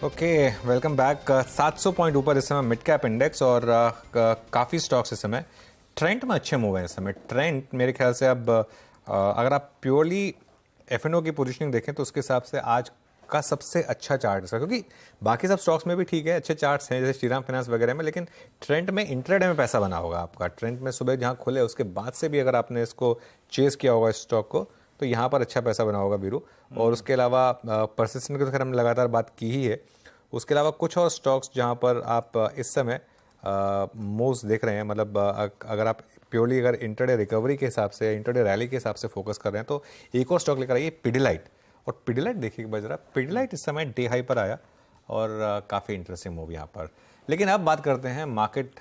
Okay, welcome back. 700 point ऊपर इस समय मिड कैप इंडेक्स और काफ़ी स्टॉक्स इस समय ट्रेंड में अच्छे मूव हैं। इस समय ट्रेंड मेरे ख्याल से अब अगर आप प्योरली एफ एन ओ की पोजीशनिंग देखें तो उसके हिसाब से आज का सबसे अच्छा चार्ट इसका, क्योंकि बाकी सब स्टॉक्स में भी ठीक है, अच्छे चार्ट्स हैं जैसे श्रीराम फाइनेंस वगैरह में, लेकिन ट्रेंड में इंट्राडे में पैसा बना होगा आपका। ट्रेंड में सुबह जहाँ खुले उसके बाद से भी अगर आपने इसको चेस किया होगा इस स्टॉक को तो यहाँ पर अच्छा पैसा बना होगा वीरू। और उसके अलावा परसिस्टेंट की तो खैर हमने लगातार बात की ही है। उसके अलावा कुछ और स्टॉक्स जहाँ पर आप इस समय मूव्स देख रहे हैं, मतलब अगर आप प्योरली अगर इंटरडे रिकवरी के हिसाब से, इंटरडे रैली के हिसाब से फोकस कर रहे हैं तो एक और स्टॉक लेकर आइए, पिडिलाइट। और पिडिलाइट देखिए बजरा, पिडिलाइट इस समय डे हाई पर आया और काफ़ी इंटरेस्टिंग मूव यहाँ पर। लेकिन अब बात करते हैं मार्केट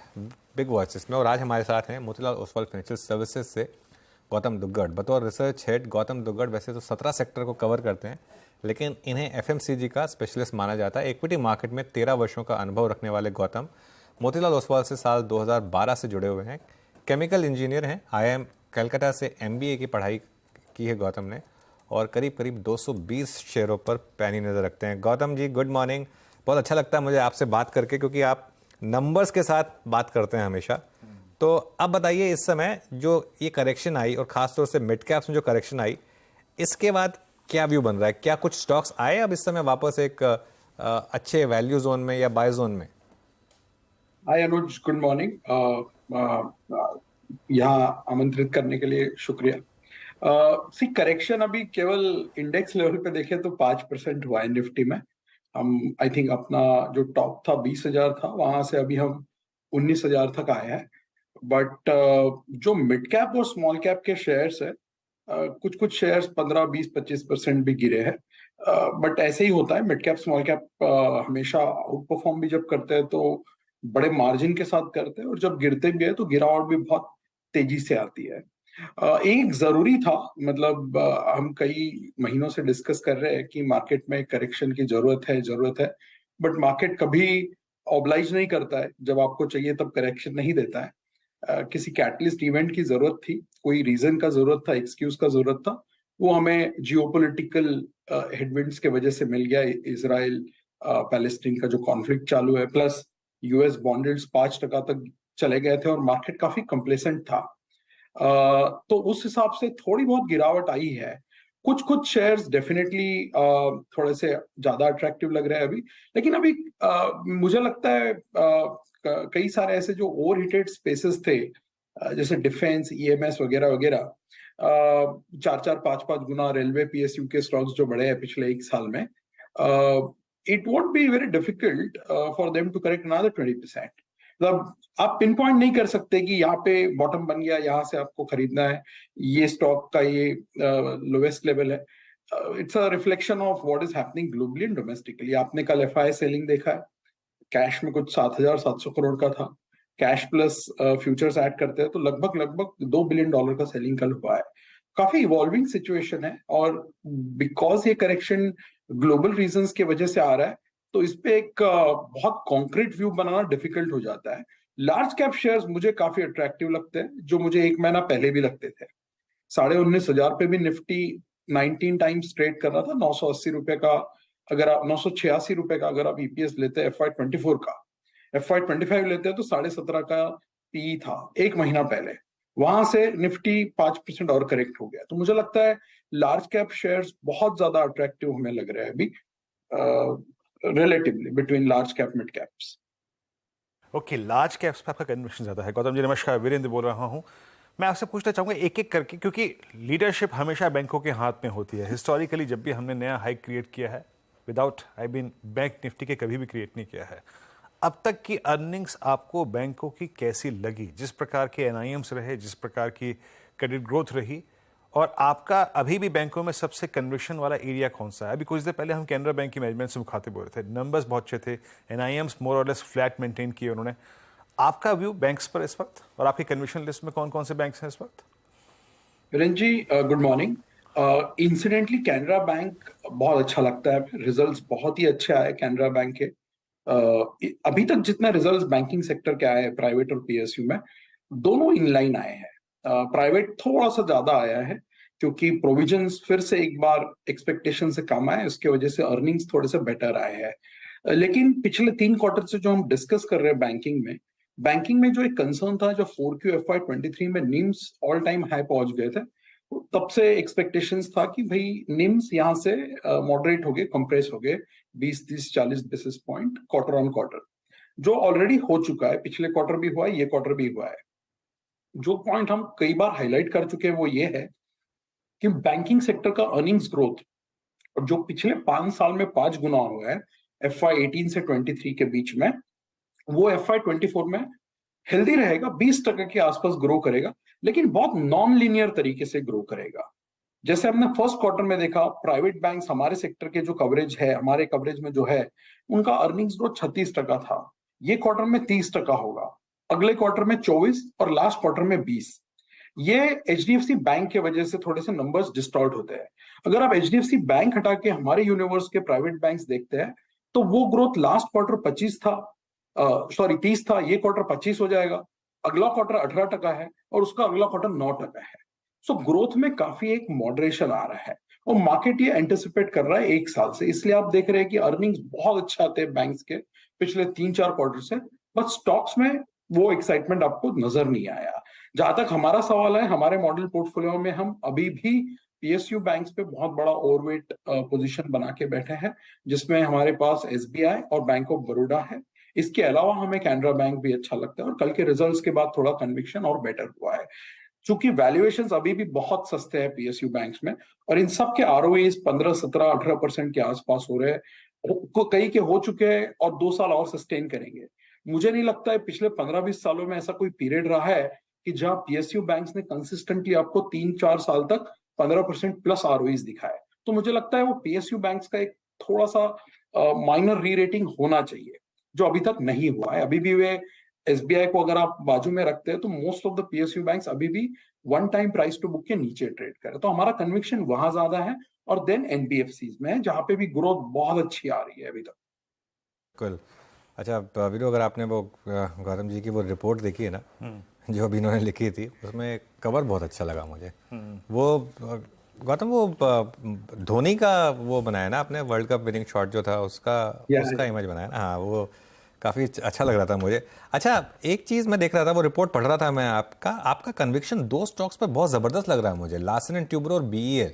बिग वॉइसेस में, और आज हमारे साथ हैं मोतीलाल ओसवाल फाइनेंशियल सर्विसेज से गौतम दुग्गड़। बतौर रिसर्च हेड गौतम दुग्गड़ वैसे तो 17 सेक्टर को कवर करते हैं, लेकिन इन्हें एफएमसीजी का स्पेशलिस्ट माना जाता है। इक्विटी मार्केट में 13 वर्षों का अनुभव रखने वाले गौतम मोतीलाल ओसवाल से साल 2012 से जुड़े हुए हैं। केमिकल इंजीनियर हैं, आईआईएम कलकत्ता से एमबीए की पढ़ाई की है गौतम ने, और करीब करीब 220 शेयरों पर पैनी नज़र रखते हैं। Gautam ji good morning. बहुत अच्छा लगता है मुझे आपसे बात करके, क्योंकि आप नंबर्स के साथ बात करते हैं हमेशा। तो अब बताइए, इस समय जो ये करेक्शन आई और खासतौर से मिड कैप्स में जो करेक्शन आई, इसके बाद क्या व्यू बन रहा है? क्या कुछ स्टॉक्स आए अब इस समय वापस एक अच्छे वैल्यू जोन में या बाय जोन में? हाय अनुज, गुड मॉर्निंग। यहाँ आमंत्रित करने के लिए शुक्रिया। सी करेक्शन अभी केवल इंडेक्स लेवल पे देखें तो 5% हुआ है निफ्टी में। हम आई थिंक अपना जो टॉप था 20,000 था, वहां से अभी हम 19,000 तक आए हैं। बट जो मिड कैप और स्मॉल कैप के शेयर्स है, कुछ कुछ शेयर्स 15, 20, 25% भी गिरे हैं। बट ऐसे ही होता है, मिड कैप स्मॉल कैप हमेशा आउट परफॉर्म भी जब करते हैं तो बड़े मार्जिन के साथ करते हैं, और जब गिरते भी है तो गिरावट भी बहुत तेजी से आती है। एक जरूरी था, मतलब हम कई महीनों से डिस्कस कर रहे हैं कि मार्केट में करेक्शन की जरूरत है। बट मार्केट कभी ऑब्लाइज नहीं करता है, जब आपको चाहिए तब करेक्शन नहीं देता है। किसी कैटलिस्ट इवेंट की जरूरत थी, कोई रीजन का जरूरत था, एक्सक्यूज का जरूरत था। वो हमें जियोपॉलिटिकल हेडविंड्स के वजह से मिल गया। इजराइल पैलेस्टीन का जो कॉन्फ्लिक्ट चालू है, प्लस यूएस बॉन्ड यील्ड्स 5% तक चले गए थे और मार्केट काफी कंप्लेसेंट था। तो उस हिसाब से थोड़ी बहुत गिरावट आई है। कुछ कुछ शेयर्स डेफिनेटली थोड़े से ज्यादा अट्रैक्टिव लग रहे हैं अभी। लेकिन अभी मुझे लगता है कई सारे ऐसे जो ओवर हीटेड स्पेसेस थे, जैसे डिफेंस, ईएमएस वगैरह वगैरह, 4-4, 5-5 गुना रेलवे पीएसयू के स्टॉक्स जो बढ़े हैं पिछले एक साल में, it won't be very difficult for them to correct another 20%। मतलब आप पिन पॉइंट नहीं कर सकते कि यहाँ पे बॉटम बन गया, यहाँ से आपको खरीदना है, ये स्टॉक का ये लोवेस्ट लेवल है। It's a reflection of what is happening globally and domestically. आपने कल एफआई सेलिंग देखा है, कैश में कुछ 7,700 करोड़ का था। कैश प्लस फ्यूचर्स ऐड करते हैं तो लगभग लगभग $2 बिलियन का सेलिंग कल हुआ है। काफी इवॉल्विंग सिचुएशन है, और बिकॉज ये करेक्शन ग्लोबल रीजंस की वजह से आ रहा है, तो इस पे एक बहुत कॉन्क्रीट व्यू बनाना डिफिकल्ट हो जाता है। लार्ज कैप शेयर्स मुझे काफी अट्रैक्टिव लगते हैं, जो मुझे एक महीना पहले भी लगते थे। 19,500 पे भी निफ्टी 19 टाइम्स ट्रेड कर रहा था। 980 रुपए का, अगर आप 986 रुपए का अगर आप ईपीएस लेते हैं FY24 का, FY25 लेते हैं तो 17.5 का पी था एक महीना पहले। वहां से निफ्टी 5% और करेक्ट हो गया। तो मुझे लगता है लार्ज कैप शेयर्स बहुत ज्यादा अट्रैक्टिव हमें लग रहे हैं अभी, relatively between large cap mid caps. Okay, large caps पे आपका कन्विक्शन ज़्यादा है। गौतम जी नमस्कार, वीरेंद्र बोल रहा हूँ। मैं आपसे पूछना चाहूँगा एक एक करके, क्योंकि लीडरशिप हमेशा बैंकों के हाथ में होती है। हिस्टोरिकली जब भी हमने नया हाई क्रिएट किया है, without I mean bank Nifty के कभी भी क्रिएट नहीं किया है। अब तक की अर्निंग्स आपको बैंकों की कैसी लगी? जिस प्रकार के एनआईएम्स रहे, जिस प्रकार की क्रेडिट ग्रोथ रही, और आपका अभी भी बैंकों में सबसे कन्विक्शन वाला एरिया कौन सा है? अभी कुछ देर पहले हम कैनरा बैंक की मैनेजमेंट से मुखातिब हो रहे थे, नंबर्स बहुत अच्छे थे, एनआईएम्स मोर और लेस फ्लैट मेंटेन किए उन्होंने। आपका व्यू बैंक्स पर इस वक्त, और आपकी कन्विक्शन लिस्ट में कौन कौन से बैंक्स हैं इस वक्त? Virendra ji, good morning. Incidentally Canara Bank बहुत अच्छा लगता है, रिजल्ट्स बहुत ही अच्छे आए कैनरा बैंक के। अभी तक जितना रिजल्ट्स बैंकिंग सेक्टर के आए हैं, प्राइवेट और पीएसयू में, दोनों इनलाइन आए हैं। प्राइवेट थोड़ा सा ज्यादा आया है, क्योंकि प्रोविजंस फिर से एक बार एक्सपेक्टेशन से कम आए, उसके वजह से अर्निंग्स थोड़े से बेटर आए हैं। लेकिन पिछले 3 क्वार्टर से जो हम डिस्कस कर रहे हैं बैंकिंग में जो एक कंसर्न था, जो 4Q FY23 में निम्स ऑल टाइम हाई पहुंच गए थे, तब से एक्सपेक्टेशंस था कि भाई निम्स यहाँ से मॉडरेट हो गए, कंप्रेस हो गए 20, 30, 40 basis point quarter on quarter, जो ऑलरेडी हो चुका है। पिछले क्वार्टर भी हुआ है, ये क्वार्टर भी हुआ है। जो पॉइंट हम कई बार हाईलाइट कर चुके हैं वो ये है कि बैंकिंग सेक्टर का अर्निंग्स ग्रोथ जो पिछले 5 साल में 5 गुना हुआ है FY18 से 23 के बीच में, वो FY24 में हेल्दी रहेगा, 20% के आसपास ग्रो करेगा, लेकिन बहुत नॉन लीनियर तरीके से ग्रो करेगा। जैसे हमने फर्स्ट क्वार्टर में देखा, प्राइवेट बैंक्स हमारे सेक्टर के जो कवरेज है, हमारे कवरेज में जो है, उनका अर्निंग्स ग्रोथ 36% था। ये क्वार्टर में 30% होगा, अगले क्वार्टर में 24 और लास्ट क्वार्टर में 20। ये HDFC बैंक के वजह से थोड़े से नंबर्स डिस्टॉर्ट होते हैं। अगर आप HDFC बैंक हटा के हमारे यूनिवर्स के प्राइवेट बैंक्स देखते हैं, तो वो ग्रोथ लास्ट क्वार्टर 25 था, 30 था, ये क्वार्टर 25 हो जाएगा, अगला क्वार्टर 18% है और उसका अगला क्वार्टर 9% है। सो ग्रोथ में काफी एक मॉडरेशन आ रहा है और मार्केट ये एंटिसिपेट कर रहा है 1 साल से। इसलिए आप देख रहे हैं कि अर्निंग्स बहुत अच्छा आते हैं बैंक्स के पिछले 3-4 क्वार्टर से, बट स्टॉक्स में वो एक्साइटमेंट आपको नजर नहीं आया। जहां तक हमारा सवाल है, हमारे मॉडल पोर्टफोलियो में हम अभी भी PSU बैंक्स पे बहुत बड़ा ओवरवेट पोजीशन बना के बैठे हैं, जिसमें हमारे पास SBI और बैंक ऑफ बड़ौदा है। इसके अलावा हमें कैनरा बैंक भी अच्छा लगता है और कल के रिजल्ट्स के बाद थोड़ा कन्विक्शन और बेटर हुआ है। चूंकि वैल्यूएशंस अभी भी बहुत सस्ते हैं PSU बैंक्स में, और इन सब के ROEs 15, 17, 18% के आसपास हो रहे हैं, कई के हो चुके हैं और 2 साल और सस्टेन करेंगे। मुझे नहीं लगता है पिछले 15-20 सालों में ऐसा कोई पीरियड रहा है कि जहां PSU बैंक्स ने कंसिस्टेंटली आपको 3-4 साल तक 15% प्लस ROEs दिखाए। तो मुझे लगता है वो PSU बैंक्स का एक थोड़ा सा माइनर री रेटिंग होना चाहिए, जो अभी तक नहीं हुआ है। अभी भी वे SBI को अगर आप बाजू में रखते हैं तो most of the PSU banks अभी भी 1 टाइम प्राइस टू बुक के नीचे ट्रेड कर रहे हैं। तो हमारा कन्विक्शन वहां ज्यादा है, और देन NBFCs में जहां पे भी ग्रोथ बहुत अच्छी आ रही है अभी तक। बिल्कुल। अच्छा वीरू, अगर आपने वो गौतम जी की वो रिपोर्ट देखी है ना, जो अभी इन्होंने लिखी थी, उसमें कवर बहुत अच्छा लगा मुझे। वो गौतम, वो धोनी का वो बनाया ना आपने, वर्ल्ड कप विनिंग शॉट जो था उसका इमेज बनाया ना, हाँ, वो काफ़ी अच्छा लग रहा था मुझे। अच्छा, एक चीज़ मैं देख रहा था, वो रिपोर्ट पढ़ रहा था मैं, आपका कन्विक्शन 2 स्टॉक्स पे बहुत ज़बरदस्त लग रहा है मुझे, लार्सन एंड ट्यूब्रो और BEL।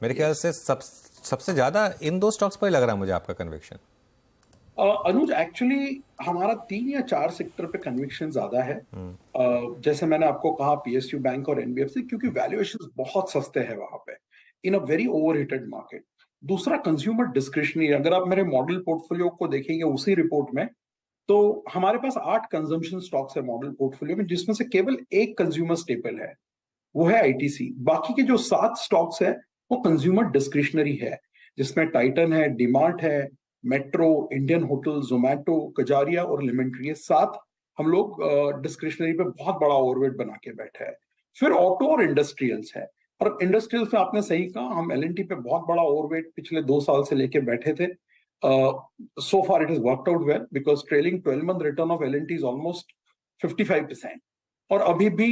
मेरे ख्याल से सबसे ज़्यादा इन 2 स्टॉक्स पर ही लग रहा है मुझे आपका कन्विक्शन। अनुज, एक्चुअली हमारा 3 या 4 सेक्टर पे कन्विक्शन ज्यादा है। जैसे मैंने आपको कहा, PSU बैंक और NBFC, क्योंकि वैल्यूएशंस बहुत सस्ते हैं वहां पे इन अ वेरी ओवरहीटेड मार्केट। दूसरा, कंज्यूमर डिस्क्रिशनरी। अगर आप मेरे मॉडल पोर्टफोलियो को देखेंगे उसी रिपोर्ट में, तो हमारे पास 8 कंजम्पशन स्टॉक्स है मॉडल पोर्टफोलियो में, जिसमें से केवल एक कंज्यूमर स्टेपल है, वो है ITC। बाकी के जो 7 स्टॉक्स है वो कंज्यूमर डिस्क्रिशनरी है, जिसमें टाइटन है, डीमार्ट है, metro, Indian hotel, Zomato, Kajaria और लेमन ट्री। 7 हम लोग डिस्क्रिशनरी पे बहुत बड़ा ओवरवेट बना के बैठे हैं। फिर ऑटो और इंडस्ट्रियल्स है, और इंडस्ट्रियल्स में आपने सही कहा, हम L&T पे बहुत बड़ा ओवरवेट पिछले 2 साल से लेके बैठे थे। So far it has worked out well because trailing 12-month return of L&T is almost 55%, और अभी भी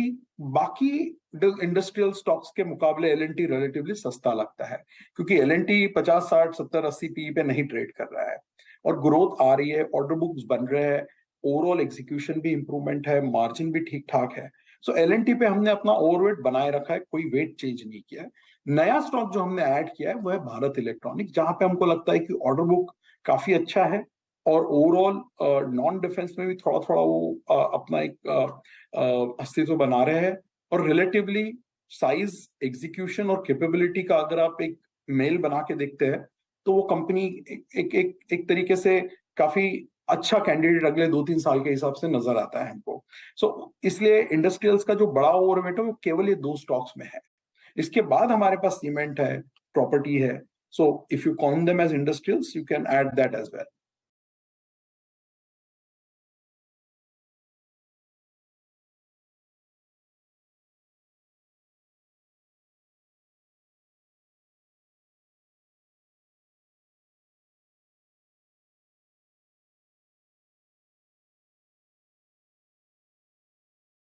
बाकी इंडस्ट्रियल स्टॉक्स के मुकाबले L&T रिलेटिवली सस्ता लगता है, क्योंकि L&T 50, 60, 70, 80 PE पे नहीं ट्रेड कर रहा है, और ग्रोथ आ रही है, ऑर्डर बुक्स बन रहे हैं, ओवरऑल एग्जीक्यूशन भी इंप्रूवमेंट है, मार्जिन भी ठीक ठाक है। सो L&T पे हमने अपना ओवरवेट बनाए रखा है, कोई वेट चेंज नहीं किया है। नया स्टॉक जो हमने ऐड किया है वो है भारत इलेक्ट्रॉनिक्स, जहां पे हमको लगता है कि ऑर्डर बुक काफी अच्छा है, और ओवरऑल नॉन डिफेंस में भी थोड़ा थोड़ा वो अपना एक अस्तित्व बना रहे हैं, और रिलेटिवली साइज, एग्जीक्यूशन और कैपेबिलिटी का अगर आप एक मेल बना के देखते हैं, तो वो कंपनी एक तरीके से काफी अच्छा कैंडिडेट अगले 2-3 साल के हिसाब से नजर आता है हमको। सो इसलिए इंडस्ट्रियल्स का जो बड़ा ओवरवेट है वो केवल ये 2 स्टॉक्स में है। इसके बाद हमारे पास सीमेंट है, प्रॉपर्टी है। So if you count them as industrials, you can add that as well.